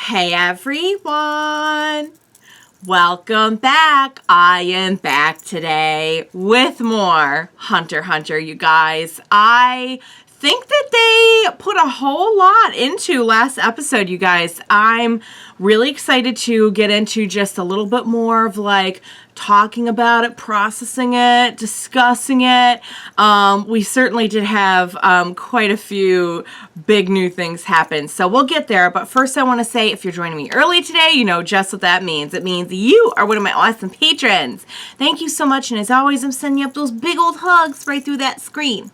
Hey everyone! Welcome back. I am back today with more Hunter x Hunter, you guys. I think that they put a whole lot into last episode, you guys. I'm really excited to get into just a little bit more of like talking about it, processing it, discussing it. We certainly did have quite a few big new things happen, so we'll get there. But first I want to say, if you're joining me early today, you know just what that means. It means you are one of my awesome patrons. Thank you so much, and as always, I'm sending you up those big old hugs right through that screen.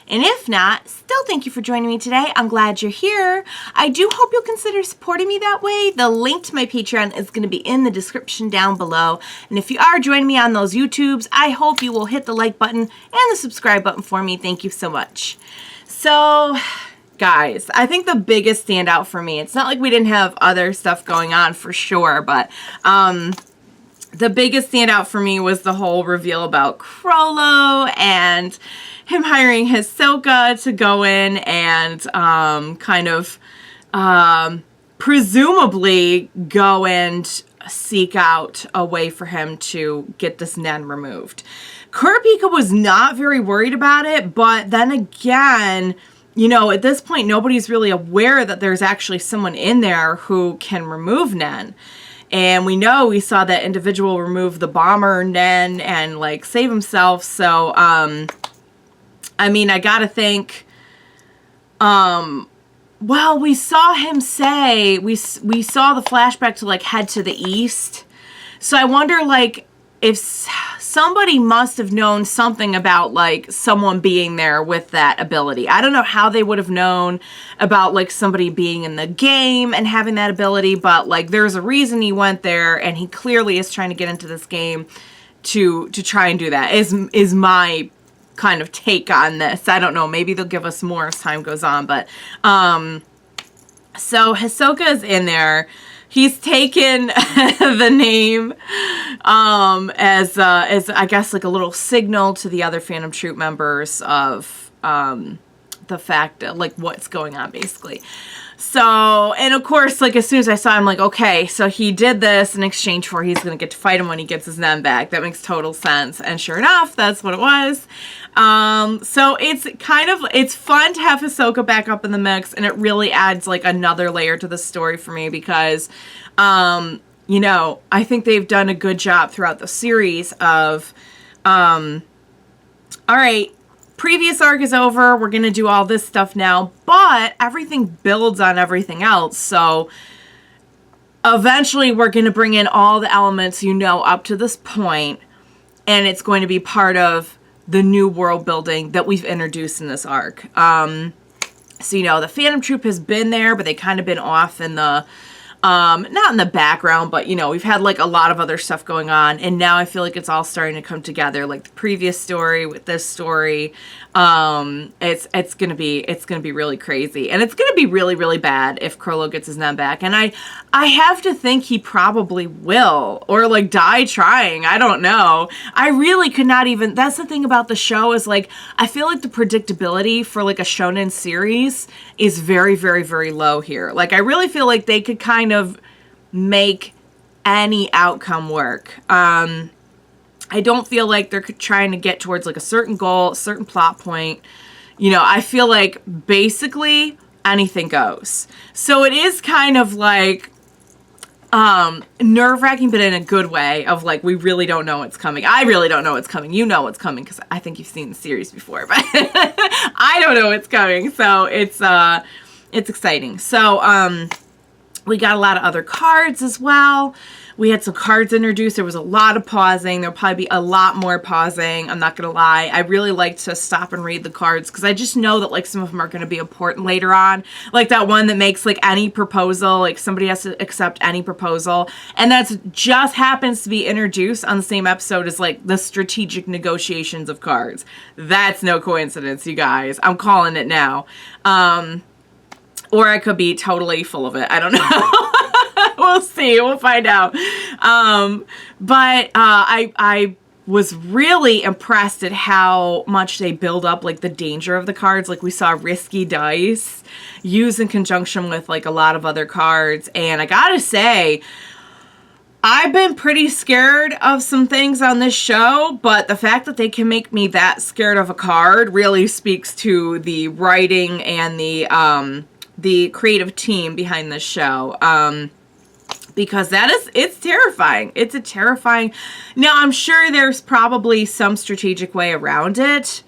And if not, still thank you for joining me today. I'm glad you're here. I do hope you'll consider supporting me that way. The link to my Patreon is going to be in the description down below. And if you are joining me on those YouTubes, I hope you will hit the like button and the subscribe button for me. Thank you so much. So, guys, I think the biggest standout for me, it's not like we didn't have other stuff going on for sure, but the biggest standout for me was the whole reveal about Chrollo and him hiring Hisoka to go in and presumably go and seek out a way for him to get this Nen removed. Kurapika was not very worried about it, but then again, you know, at this point, nobody's really aware that there's actually someone in there who can remove Nen. And we saw that individual remove the bomber Nen and like save himself. So, I mean, I gotta think, well, we saw him say, we saw the flashback to like head to the east. So I wonder like if somebody must have known something about like someone being there with that ability. I don't know how they would have known about like somebody being in the game and having that ability, but like there's a reason he went there, and he clearly is trying to get into this game to try and do that, is my kind of take on this. I don't know, maybe they'll give us more as time goes on, but so Hisoka is in there. He's taken the name as I guess like a little signal to the other Phantom Troop members of the fact that like what's going on basically. So, and of course, like as soon as I saw him, like, okay, so he did this in exchange for he's going to get to fight him when he gets his Nen back. That makes total sense. And sure enough, that's what it was. So it's fun to have Hisoka back up in the mix, and it really adds like another layer to the story for me because, you know, I think they've done a good job throughout the series of, all right, previous arc is over, we're going to do all this stuff now, but everything builds on everything else, so eventually we're going to bring in all the elements you know up to this point, and it's going to be part of the new world building that we've introduced in this arc. So, you know, the Phantom Troop has been there, but they kind of been off in the, not in the background, but, you know, we've had like a lot of other stuff going on, and now I feel like it's all starting to come together, like the previous story with this story. It's gonna be really crazy, and it's gonna be really, really bad if Chrollo gets his Nen back, and I have to think he probably will, or like die trying. I don't know. I really could not even, that's the thing about the show is like, I feel like the predictability for like a shonen series is very, very, very low here. Like I really feel like they could kind of make any outcome work. I don't feel like they're trying to get towards like a certain goal, a certain plot point. You know, I feel like basically anything goes. So it is kind of like nerve-wracking, but in a good way of like, we really don't know what's coming. I really don't know what's coming. You know what's coming because I think you've seen the series before, but I don't know what's coming. So it's exciting. So, we got a lot of other cards as well. We had some cards introduced. There was a lot of pausing. There'll probably be a lot more pausing. I'm not going to lie. I really like to stop and read the cards because I just know that like some of them are going to be important later on. Like that one that makes like any proposal, like somebody has to accept any proposal. And that's just happens to be introduced on the same episode as like the strategic negotiations of cards. That's no coincidence, you guys. I'm calling it now. Or I could be totally full of it. I don't know. We'll see. We'll find out. But I was really impressed at how much they build up like the danger of the cards. Like we saw risky dice used in conjunction with like a lot of other cards. And I gotta say, I've been pretty scared of some things on this show, but the fact that they can make me that scared of a card really speaks to the writing and the creative team behind this show. Because it's terrifying. It's a terrifying... Now, I'm sure there's probably some strategic way around it,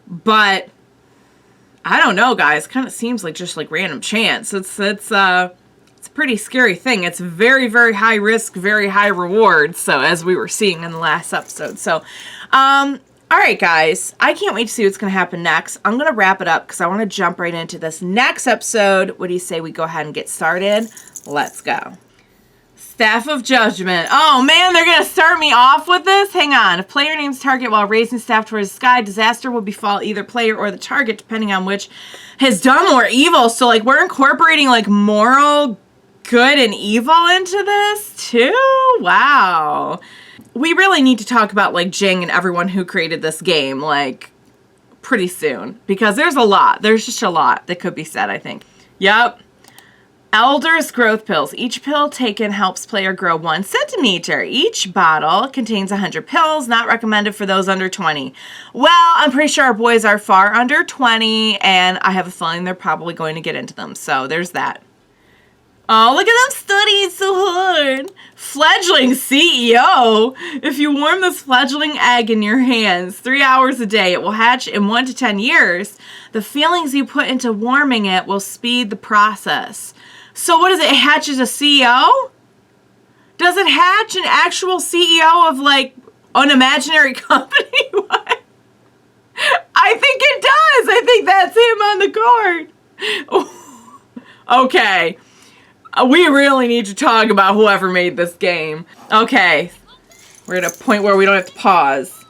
but I don't know, guys. Kind of seems like just like random chance. It's a pretty scary thing. It's very, very high risk, very high reward. So, as we were seeing in the last episode. So, all right, guys. I can't wait to see what's going to happen next. I'm going to wrap it up because I want to jump right into this next episode. What do you say we go ahead and get started? Let's go. Staff of Judgment. Oh, man, they're going to start me off with this? Hang on. If player names target while raising staff towards the sky, disaster will befall either player or the target, depending on which has done more evil. So, like, we're incorporating, like, moral good and evil into this, too? Wow. We really need to talk about, like, Jing and everyone who created this game, like, pretty soon. Because there's a lot. There's just a lot that could be said, I think. Yep. Elder's Growth Pills. Each pill taken helps player grow 1 centimeter. Each bottle contains 100 pills, not recommended for those under 20. Well, I'm pretty sure our boys are far under 20, and I have a feeling they're probably going to get into them. So there's that. Oh, look at them studying so hard. Fledgling CEO. If you warm this fledgling egg in your hands 3 hours a day, it will hatch in 1 to 10 years. The feelings you put into warming it will speed the process. So what is it? It hatches a CEO? Does it hatch an actual CEO of, like, an imaginary company? What? I think it does. I think that's him on the card. Okay. We really need to talk about whoever made this game. Okay. We're at a point where we don't have to pause.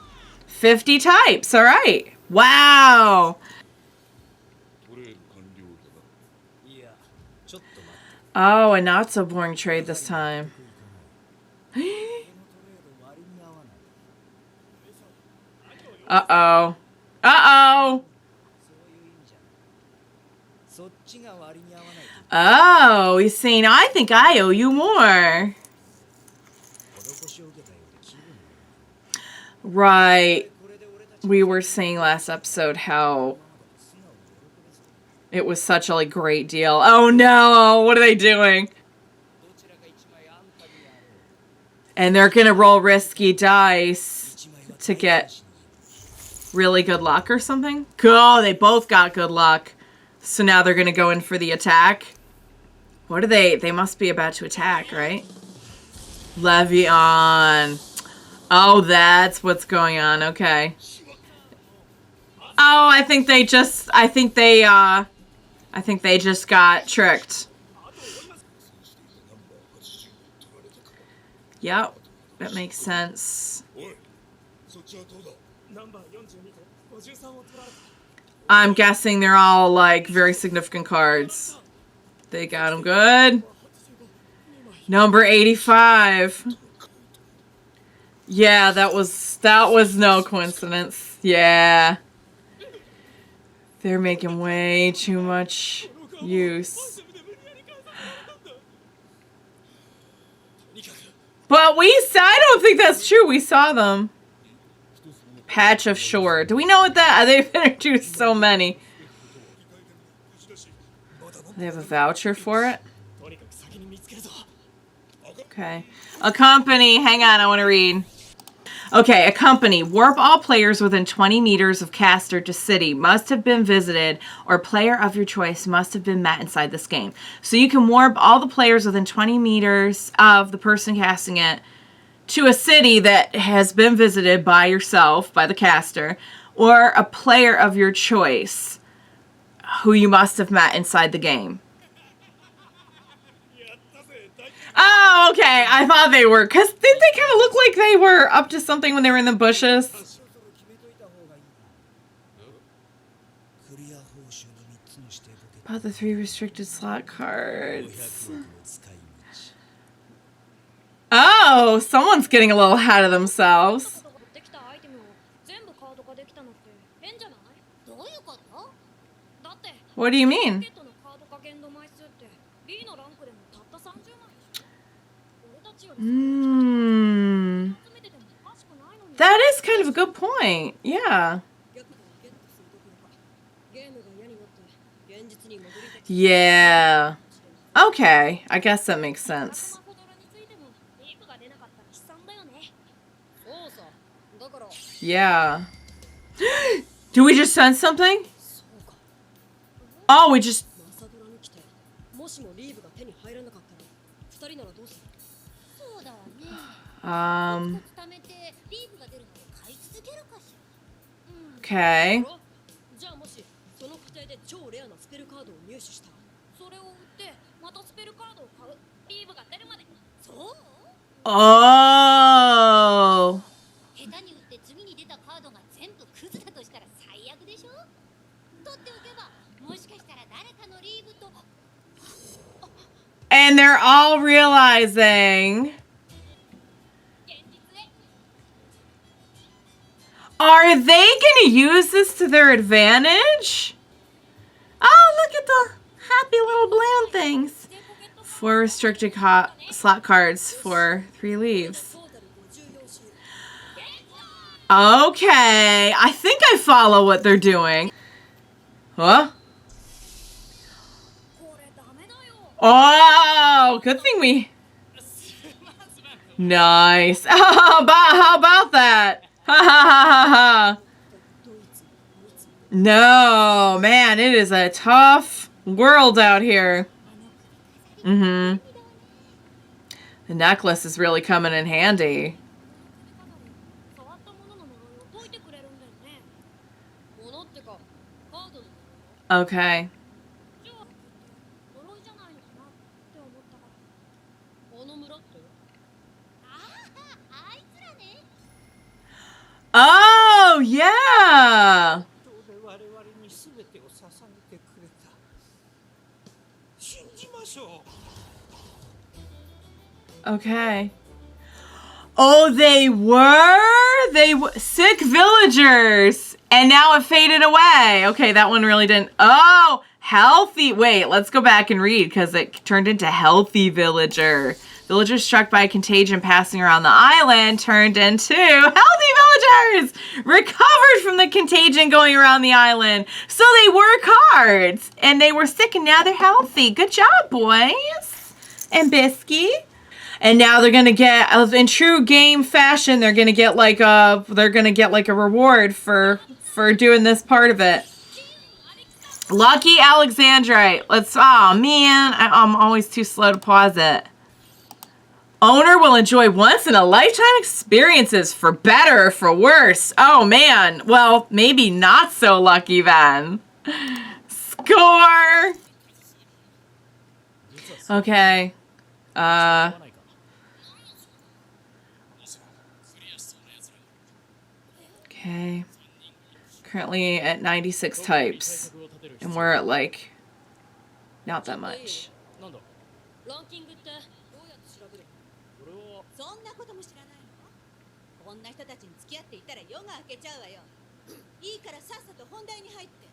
50 types. All right. Wow. Oh, a not so boring trade this time. Uh-oh. Uh-oh. Oh, he's saying, I think I owe you more. Right. We were saying last episode how it was such a like great deal. Oh no, what are they doing? And they're going to roll risky dice to get really good luck or something. Cool, they both got good luck. So now they're going to go in for the attack. What are they? They must be about to attack, right? Levion. Oh, that's what's going on. Okay. Oh, I think they just got tricked. Yep, that makes sense. I'm guessing they're all, like, very significant cards. They got them good. Number 85. Yeah, that was no coincidence. Yeah. They're making way too much use. But I don't think that's true. We saw them. Patch of Shore. Do we know what that? They've introduced so many. They have a voucher for it? Okay. A company. Hang on, I want to read. Okay, a company. Warp all players within 20 meters of caster to city must have been visited, or player of your choice must have been met inside this game. So you can warp all the players within 20 meters of the person casting it to a city that has been visited by yourself, by the caster, or a player of your choice who you must have met inside the game. Oh, okay. I thought they were, because didn't they kind of look like they were up to something when they were in the bushes? About the 3 restricted slot cards. Oh, someone's getting a little ahead of themselves. What do you mean? That is kind of a good point. Yeah. Yeah. Okay. I guess that makes sense. Yeah. Do we just sense something? Oh, we just... Okay. Oh. And they're all realizing. Are they going to use this to their advantage? Oh, look at the happy little bland things. 4 restricted slot cards for 3 leaves. Okay, I think I follow what they're doing. Huh? Oh, good thing we... Nice. How about that? Ha ha ha ha ha. No, man, it is a tough world out here. Mm-hmm. The necklace is really coming in handy. Okay. Oh, yeah. Okay. Oh, they were? They were sick villagers. And now it faded away. Okay, that one really didn't. Oh, healthy. Wait, let's go back and read because it turned into healthy villager. Villagers struck by a contagion passing around the island turned into healthy villagers. Recovered from the contagion going around the island. So they were cards. And they were sick and now they're healthy. Good job, boys. And Bisky. And now they're gonna get, in true game fashion, they're gonna get like a reward for doing this part of it. Lucky Alexandrite. Let's. Oh man, I'm always too slow to pause it. Owner will enjoy once in a lifetime experiences for better or for worse. Oh man. Well, maybe not so lucky then. Score. Okay. Okay. Currently at 96 types. And we're at like not that much.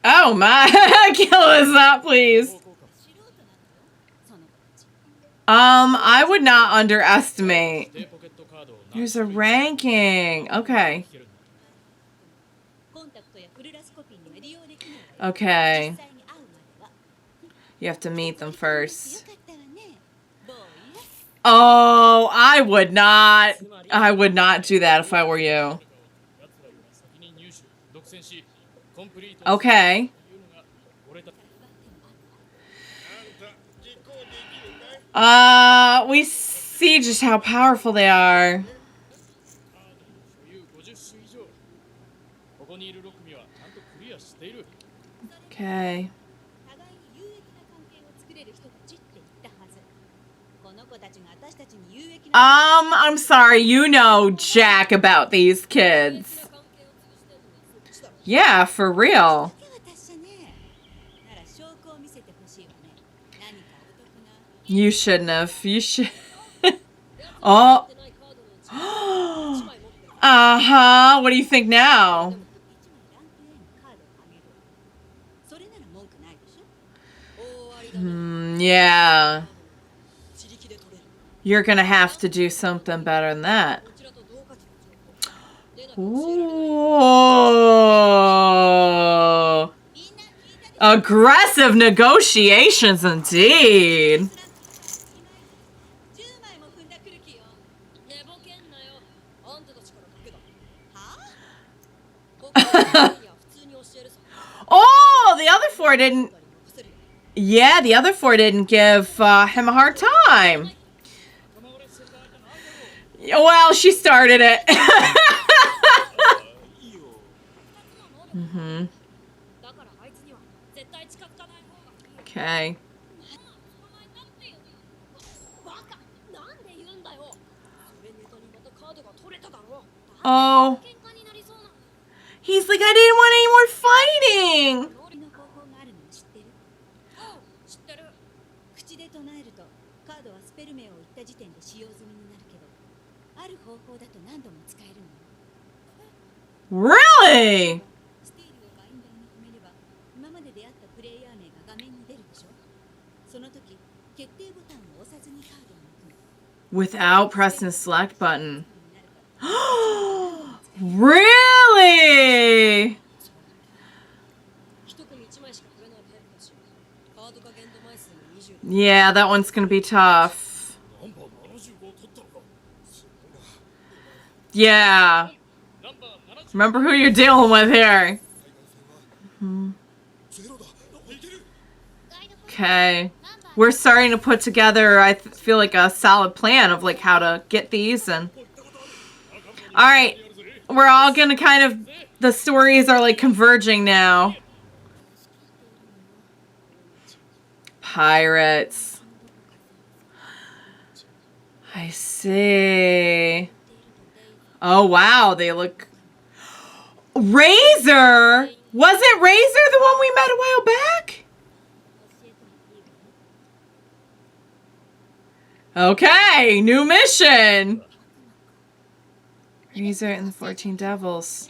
Oh my, Killua, not please. I would not underestimate. There's a ranking. Okay. Okay. You have to meet them first. Oh, I would not do that if I were you. Okay. We see just how powerful they are. Okay. I'm sorry, you know jack about these kids. Yeah, for real. You shouldn't have. You should. Oh. Uh-huh. What do you think now? Yeah. You're going to have to do something better than that. Whoa. Aggressive negotiations indeed. Oh, the other four didn't. Yeah, the other four didn't give him a hard time. Well, she started it. Mm-hmm. Okay. Oh. He's like, I didn't want any more fighting. Really? Without pressing the select button. Really? Yeah, that one's going to be tough. Yeah. Remember who you're dealing with here. Okay. We're starting to put together, I feel like, a solid plan of like how to get these. And all right. We're all going to kind of, the stories are like converging now. Pirates. I see. Oh, wow. They look... Razor? Wasn't Razor the one we met a while back? Okay. New mission. Razor and the 14 Devils.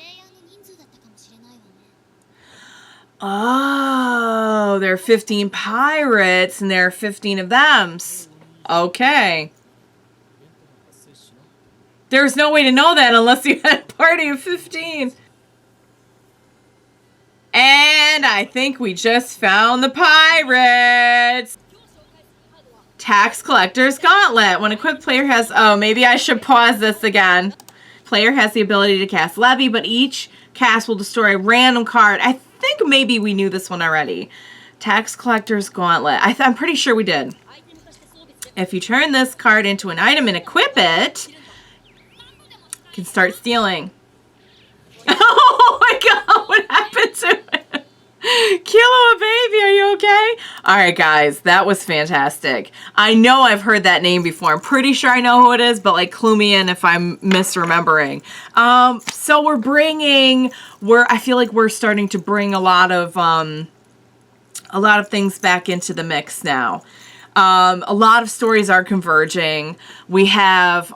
Oh, there are 15 pirates and there are 15 of them. Okay. There's no way to know that unless you had a party of 15. And I think we just found the pirates. Tax Collector's Gauntlet. When a quick player has... Oh, maybe I should pause this again. Player has the ability to cast Levy, but each cast will destroy a random card. I think maybe we knew this one already. Tax Collector's Gauntlet. I'm pretty sure we did. If you turn this card into an item and equip it, you can start stealing. Oh my god, what happened to it? Killua, baby, are you okay? All right, guys, that was fantastic. I know I've heard that name before. I'm pretty sure I know who it is, but like clue me in if I'm misremembering. So I feel like we're starting to bring a lot of things back into the mix now. A lot of stories are converging. We have,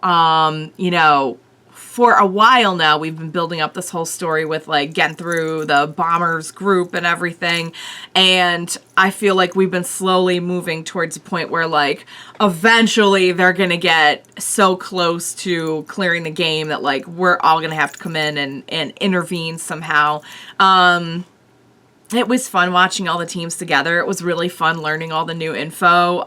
for a while now, we've been building up this whole story with like Genthru, the bombers group and everything. And I feel like we've been slowly moving towards a point where like eventually they're going to get so close to clearing the game that like we're all going to have to come in and intervene somehow. It was fun watching all the teams together. It was really fun learning all the new info.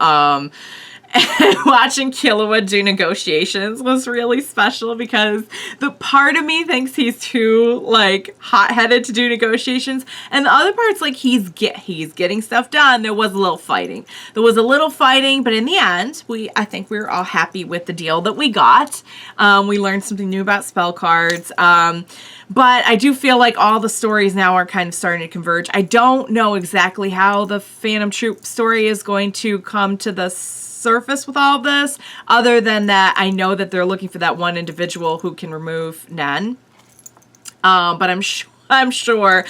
And watching Killua do negotiations was really special because the part of me thinks he's too like hot-headed to do negotiations, and the other part's like he's getting stuff done. There was a little fighting. But in the end, I think we were all happy with the deal that we got. We learned something new about spell cards. But I do feel like all the stories now are kind of starting to converge. I don't know exactly how the Phantom Troop story is going to come to the surface with all of this, other than that I know that they're looking for that one individual who can remove Nen. But I'm sure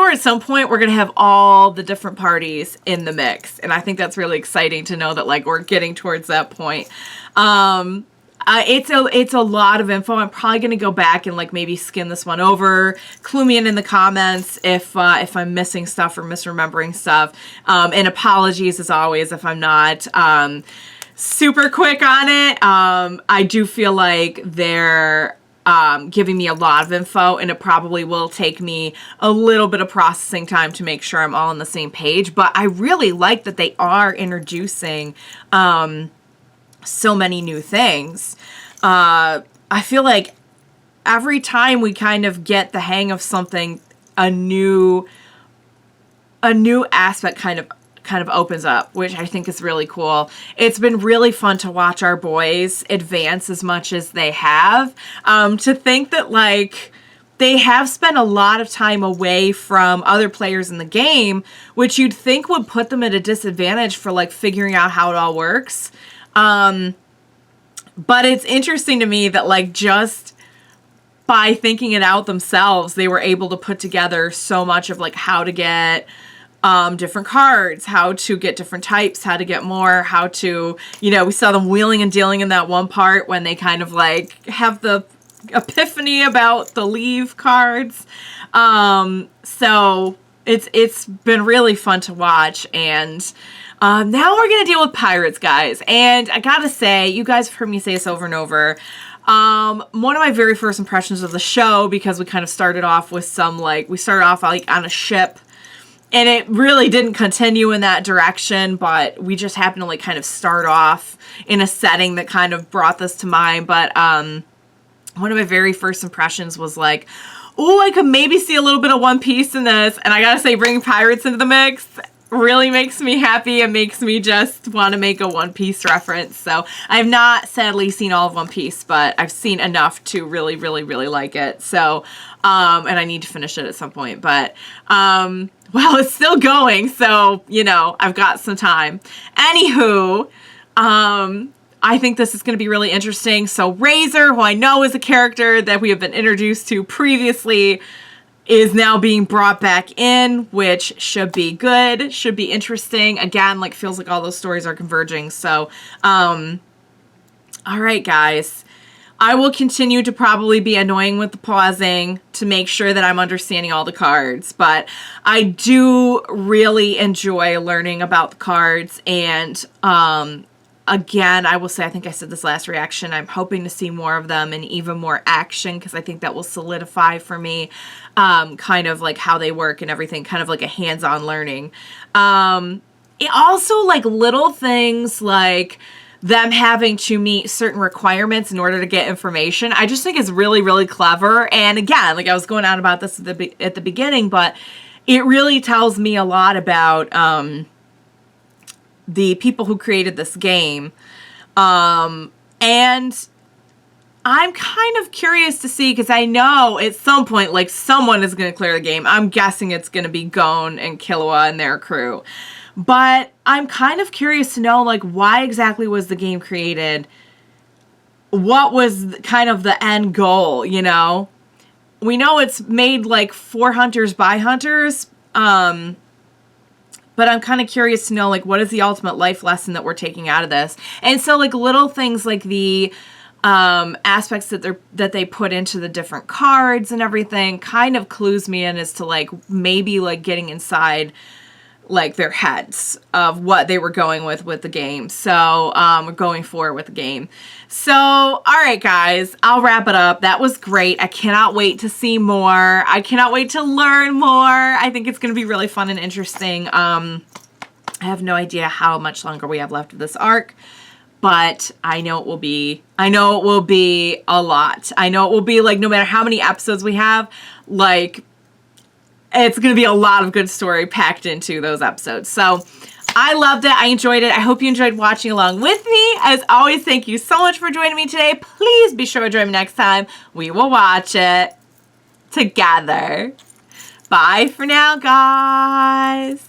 at some point we're gonna have all the different parties in the mix, and I think that's really exciting to know that like we're getting towards that point. It's a lot of info. I'm probably going to go back and like maybe skim this one over. Clue me in the comments if I'm missing stuff or misremembering stuff. And apologies as always if I'm not super quick on it. I do feel like they're giving me a lot of info, and it probably will take me a little bit of processing time to make sure I'm all on the same page. But I really like that they are introducing so many new things. I feel like every time we kind of get the hang of something, a new aspect kind of opens up, which I think is really cool. It's been really fun to watch our boys advance as much as they have. To think that like they have spent a lot of time away from other players in the game, which you'd think would put them at a disadvantage for like figuring out how it all works. But it's interesting to me that like just by thinking it out themselves, they were able to put together so much of like how to get different cards, how to get different types, how to get more, how to, you know, we saw them wheeling and dealing in that one part when they kind of like have the epiphany about the leave cards. So it's been really fun to watch. And now we're going to deal with pirates, guys. And I gotta say, you guys have heard me say this over and over. One of my very first impressions of the show, because we kind of started off with some, like, we started off like on a ship, and it really didn't continue in that direction, but we just happened to like kind of start off in a setting that kind of brought this to mind. But, one of my very first impressions was like, oh, I could maybe see a little bit of One Piece in this. And I gotta say, bringing pirates into the mix really makes me happy and makes me just want to make a One Piece reference. So I've not sadly seen all of One Piece, but I've seen enough to really, really, really like it. So, and I need to finish it at some point, but, well, it's still going. So, you know, I've got some time. Anywho, I think this is going to be really interesting. So Razor, who I know is a character that we have been introduced to previously, is now being brought back in, which should be good, should be interesting. Again, like, feels like all those stories are converging. So, all right, guys. I will continue to probably be annoying with the pausing to make sure that I'm understanding all the cards. But I do really enjoy learning about the cards. And, again, I will say, I think I said this last reaction, I'm hoping to see more of them and even more action, because I think that will solidify for me kind of like how they work and everything, kind of like a hands-on learning. It also, like, little things like them having to meet certain requirements in order to get information, I just think is really, really clever. And again, like, I was going on about this at the beginning, but it really tells me a lot about the people who created this game. And I'm kind of curious to see, because I know at some point, like, someone is going to clear the game. I'm guessing it's going to be Gon and Killua and their crew. But I'm kind of curious to know, like, why exactly was the game created? What was kind of the end goal, you know? We know it's made, like, for hunters by hunters, but I'm kind of curious to know, like, what is the ultimate life lesson that we're taking out of this? And so, like, little things like the aspects that they put into the different cards and everything kind of clues me in as to, like, maybe, like, getting inside, like, their heads of what they were going with the game. So, going forward with the game. So, all right, guys, I'll wrap it up. That was great. I cannot wait to see more. I cannot wait to learn more. I think it's going to be really fun and interesting. I have no idea how much longer we have left of this arc, but I know it will be a lot. I know it will be, like, no matter how many episodes we have, like, it's going to be a lot of good story packed into those episodes. So I loved it. I enjoyed it. I hope you enjoyed watching along with me. As always, thank you so much for joining me today. Please be sure to join me next time. We will watch it together. Bye for now, guys.